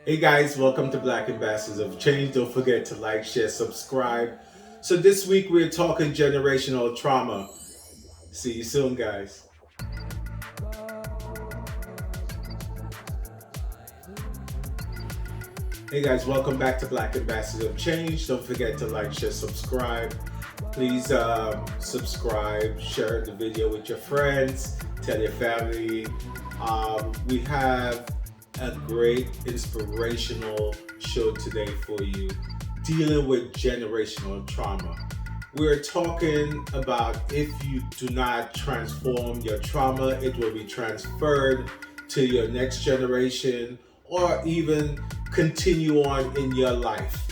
Hey guys, welcome to Black Ambassadors of Change. Don't forget to like, share, subscribe. So this week we're talking generational trauma. See you soon, guys. Hey guys, welcome back to Black Ambassadors of Change. Don't forget to like, share, subscribe. Please subscribe, share the video with your friends, tell your family. We have a great inspirational show today for you, dealing with generational trauma. We're talking about if you do not transform your trauma, it will be transferred to your next generation or even continue on in your life.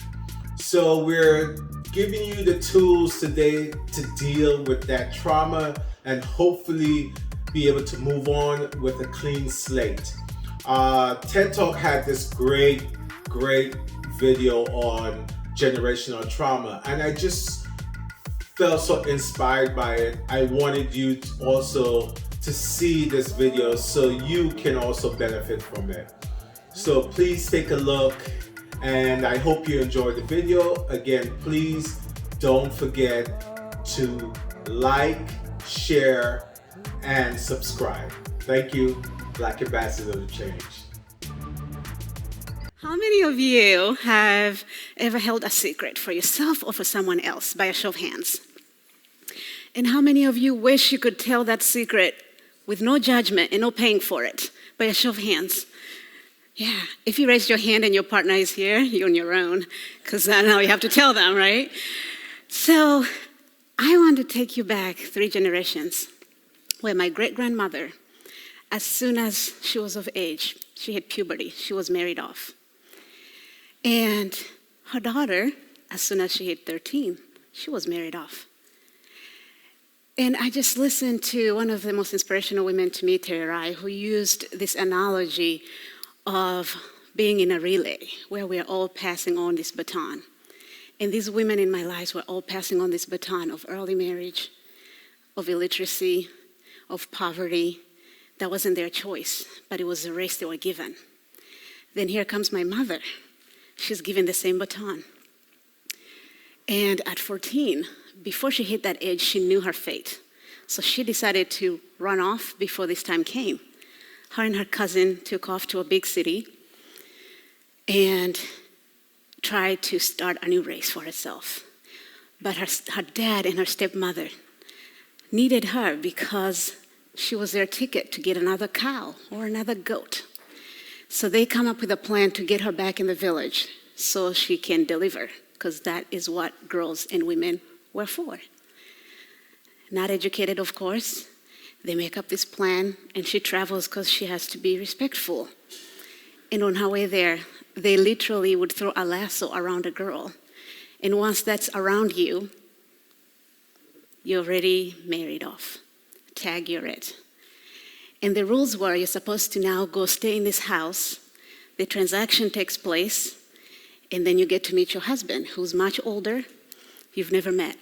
So, we're giving you the tools today to deal with that trauma and hopefully be able to move on with a clean slate. TED Talk had this great video on generational trauma, and I just felt so inspired by it. I wanted you to also to see this video so you can also benefit from it. So please take a look, and I hope you enjoyed the video. Again, please don't forget to like, share, and subscribe. Thank you, Black Ambassador of Change. How many of you have ever held a secret for yourself or for someone else, by a show of hands? And how many of you wish you could tell that secret with no judgment and no paying for it, by a show of hands? Yeah, if you raised your hand and your partner is here, you're on your own, because now you have to tell them, right? So I want to take you back 3 generations, where my great-grandmother, as soon as she was of age, she hit puberty, she was married off. And her daughter, as soon as she hit 13, she was married off. And I just listened to one of the most inspirational women to me, Terry Rai, who used this analogy of being in a relay where we're all passing on this baton. And these women in my life were all passing on this baton of early marriage, of illiteracy, of poverty. That wasn't their choice, but it was the race they were given. Then here comes my mother. She's given the same baton. And at 14, before she hit that age, she knew her fate. So she decided to run off before this time came. Her and her cousin took off to a big city and tried to start a new race for herself. But her dad and her stepmother needed her because she was their ticket to get another cow or another goat. So they come up with a plan to get her back in the village so she can deliver, because that is what girls and women were for. Not educated, of course. They make up this plan, and she travels because she has to be respectful. And on her way there, they literally would throw a lasso around a girl. And once that's around you, you're already married off. Tag, you're it. And the rules were you're supposed to now go stay in this house. The transaction takes place, and then you get to meet your husband, who's much older, you've never met.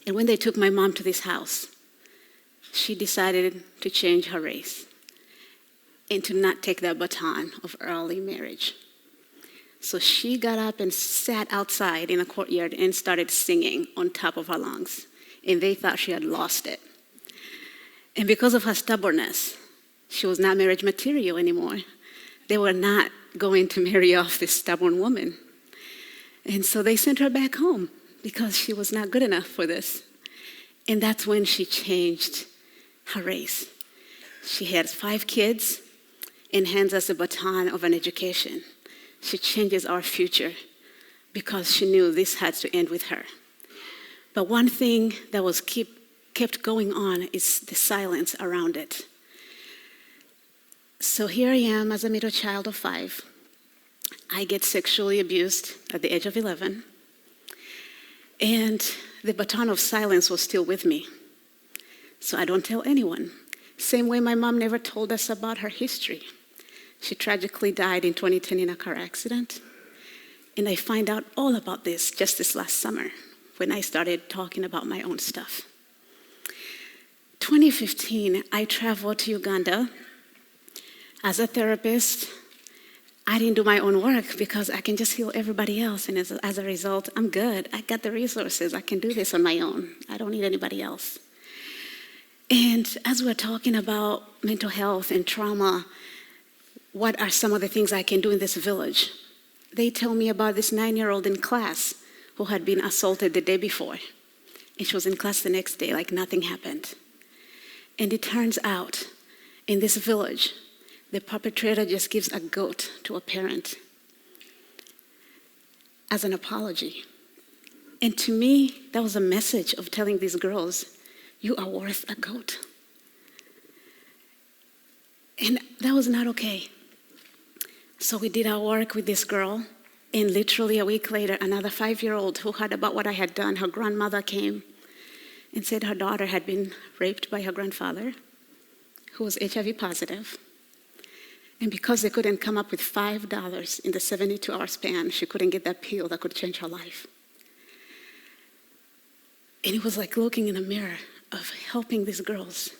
And when they took my mom to this house, she decided to change her race and to not take that baton of early marriage. So she got up and sat outside in the courtyard and started singing on top of her lungs. And they thought she had lost it. And because of her stubbornness, she was not marriage material anymore. They were not going to marry off this stubborn woman. And so they sent her back home because she was not good enough for this. And that's when she changed her race. She had 5 kids and hands us a baton of an education. She changes our future because she knew this had to end with her. But one thing that was kept going on is the silence around it. So here I am as a middle child of 5. I get sexually abused at the age of 11. And the baton of silence was still with me. So I don't tell anyone. Same way my mom never told us about her history. She tragically died in 2010 in a car accident. And I find out all about this just this last summer when I started talking about my own stuff. 2015, I traveled to Uganda as a therapist I didn't do my own work because I can just heal everybody else. And as a result, I'm good. I got the resources. I can do this on my own. I don't need anybody else. And as we're talking about mental health and trauma, what are some of the things I can do in this village? They tell me about this 9-year-old in class who had been assaulted the day before. And she was in class the next day like nothing happened. And it turns out, in this village, the perpetrator just gives a goat to a parent as an apology. And to me, that was a message of telling these girls, you are worth a goat. And that was not okay. So we did our work with this girl, and literally a week later, another 5-year-old who heard about what I had done, her grandmother came and said her daughter had been raped by her grandfather, who was HIV positive. And because they couldn't come up with $5 in the 72-hour span, she couldn't get that pill that could change her life. And it was like looking in a mirror of helping these girls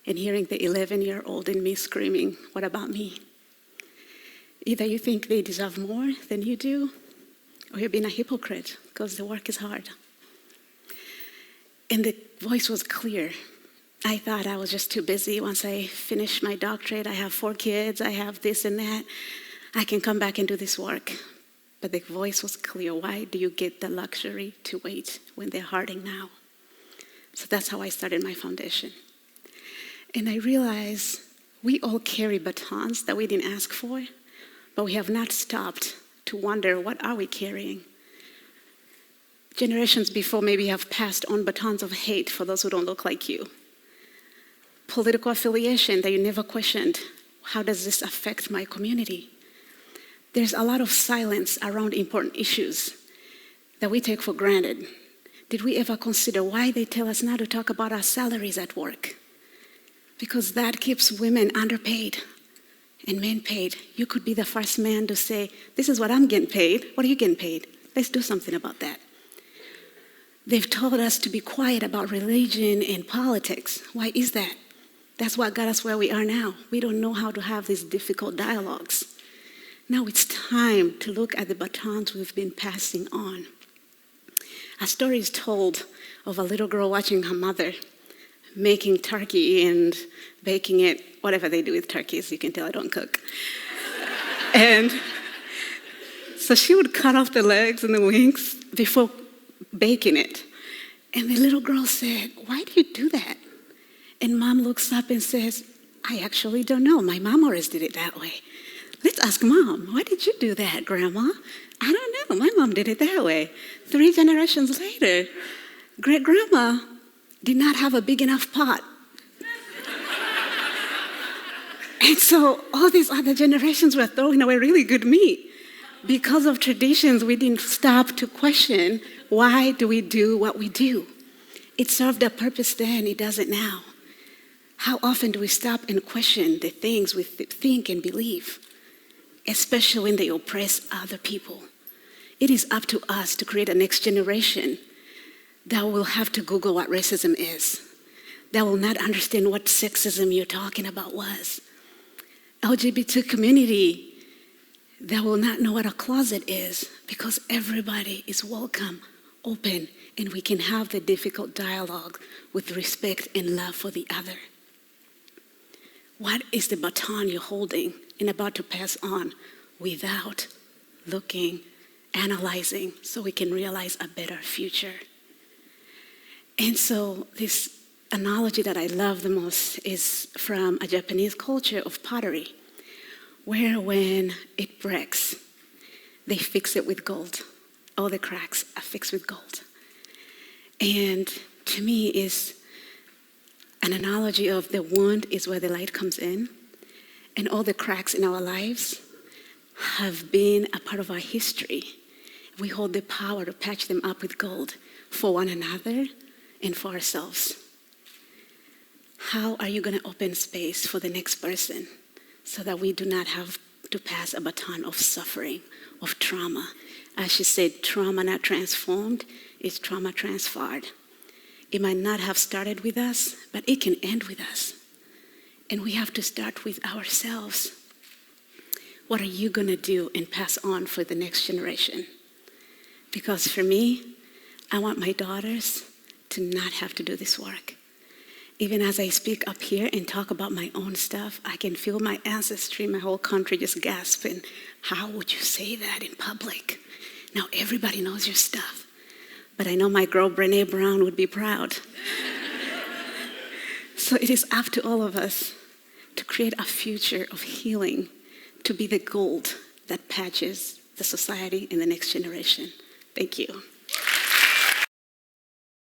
and hearing the 11-year-old in me screaming, what about me? Either you think they deserve more than you do, or you're being a hypocrite because the work is hard. And the voice was clear. I thought I was just too busy. Once I finish my doctorate, I have 4 kids, I have this and that. I can come back and do this work. But the voice was clear. Why do you get the luxury to wait when they're hurting now? So that's how I started my foundation. And I realized we all carry batons that we didn't ask for, but we have not stopped to wonder, what are we carrying? Generations before maybe have passed on batons of hate for those who don't look like you. Political affiliation that you never questioned. How does this affect my community? There's a lot of silence around important issues that we take for granted. Did we ever consider why they tell us not to talk about our salaries at work? Because that keeps women underpaid and men paid. You could be the first man to say, this is what I'm getting paid. What are you getting paid? Let's do something about that. They've told us to be quiet about religion and politics. Why is that? That's what got us where we are now. We don't know how to have these difficult dialogues. Now it's time to look at the batons we've been passing on. A story is told of a little girl watching her mother making turkey and baking it, whatever they do with turkeys. You can tell I don't cook. And so she would cut off the legs and the wings before baking it. And the little girl said, why do you do that? And mom looks up and says, I actually don't know. My mom always did it that way. Let's ask mom, why did you do that, grandma? I don't know. My mom did it that way. 3 generations later, great-grandma did not have a big enough pot. And so all these other generations were throwing away really good meat. Because of traditions, we didn't stop to question, why do we do what we do? It served a purpose then, it doesn't now. How often do we stop and question the things we think and believe, especially when they oppress other people? It is up to us to create a next generation that will have to Google what racism is, that will not understand what sexism you're talking about was. LGBT community that will not know what a closet is, because everybody is welcome, open, and we can have the difficult dialogue with respect and love for the other. What is the baton you're holding and about to pass on without looking, analyzing, so we can realize a better future? And so this analogy that I love the most is from a Japanese culture of pottery, where when it breaks, they fix it with gold. All the cracks are fixed with gold. And to me is an analogy of the wound is where the light comes in, and all the cracks in our lives have been a part of our history. We hold the power to patch them up with gold for one another and for ourselves. How are you going to open space for the next person so that we do not have to pass a baton of suffering, of trauma? As she said, trauma not transformed is trauma transferred. It might not have started with us, but it can end with us. And we have to start with ourselves. what are you going to do and pass on for the next generation? Because for me, I want my daughters to not have to do this work. Even as I speak up here and talk about my own stuff, I can feel my ancestry, my whole country just gasping. How would you say that in public? Now everybody knows your stuff. But I know my girl Brene Brown would be proud. So it is up to all of us to create a future of healing, to be the gold that patches the society in the next generation. Thank you.